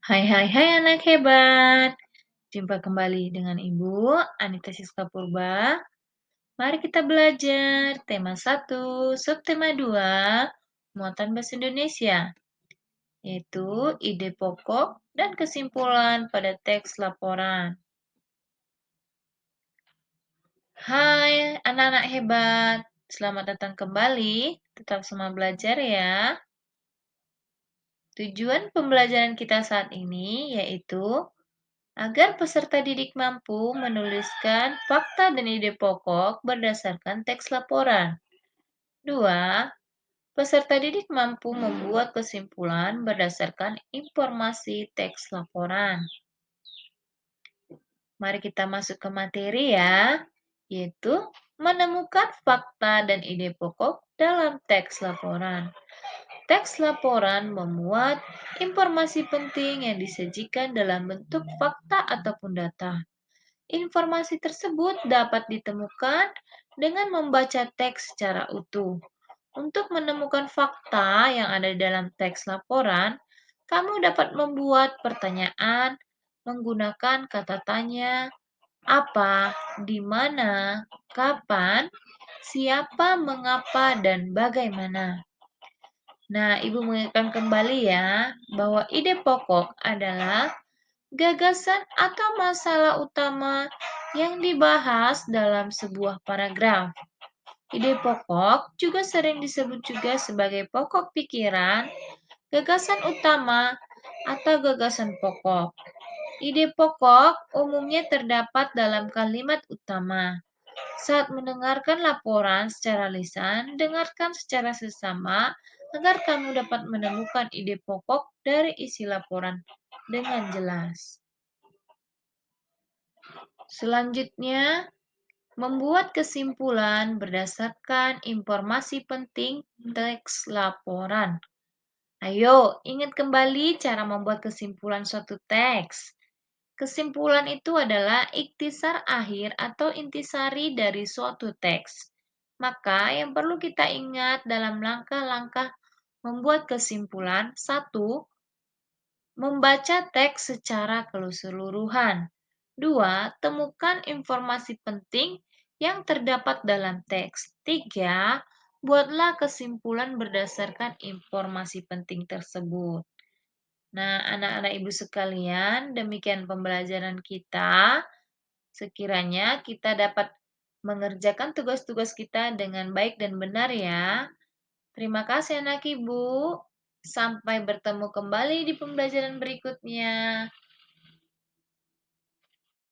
Hai hai hai anak hebat. Jumpa kembali dengan Ibu Anita Siska Purba. Mari kita belajar tema 1, subtema 2, muatan bahasa Indonesia, yaitu ide pokok dan kesimpulan pada teks laporan. Hai anak-anak hebat, selamat datang kembali. Tetap semangat belajar ya. Tujuan pembelajaran kita saat ini yaitu agar peserta didik mampu menuliskan fakta dan ide pokok berdasarkan teks laporan. 2. Peserta didik mampu membuat kesimpulan berdasarkan informasi teks laporan. Mari kita masuk ke materi ya, yaitu menemukan fakta dan ide pokok dalam teks laporan. Teks laporan memuat informasi penting yang disajikan dalam bentuk fakta ataupun data. Informasi tersebut dapat ditemukan dengan membaca teks secara utuh. Untuk menemukan fakta yang ada dalam teks laporan, kamu dapat membuat pertanyaan menggunakan kata tanya, apa, di mana, kapan, siapa, mengapa, dan bagaimana. Nah, Ibu mengingatkan kembali ya, bahwa ide pokok adalah gagasan atau masalah utama yang dibahas dalam sebuah paragraf. Ide pokok juga sering disebut juga sebagai pokok pikiran, gagasan utama, atau gagasan pokok. Ide pokok umumnya terdapat dalam kalimat utama. Saat mendengarkan laporan secara lisan, dengarkan secara sesama agar kamu dapat menemukan ide pokok dari isi laporan dengan jelas. Selanjutnya, membuat kesimpulan berdasarkan informasi penting teks laporan. Ayo, ingat kembali cara membuat kesimpulan suatu teks. Kesimpulan itu adalah ikhtisar akhir atau intisari dari suatu teks. Maka yang perlu kita ingat dalam langkah-langkah membuat kesimpulan, 1. Membaca teks secara keseluruhan. 2. Temukan informasi penting yang terdapat dalam teks. 3. Buatlah kesimpulan berdasarkan informasi penting tersebut. Nah, anak-anak ibu sekalian, demikian pembelajaran kita. Sekiranya kita dapat mengerjakan tugas-tugas kita dengan baik dan benar ya. Terima kasih anak ibu. Sampai bertemu kembali di pembelajaran berikutnya.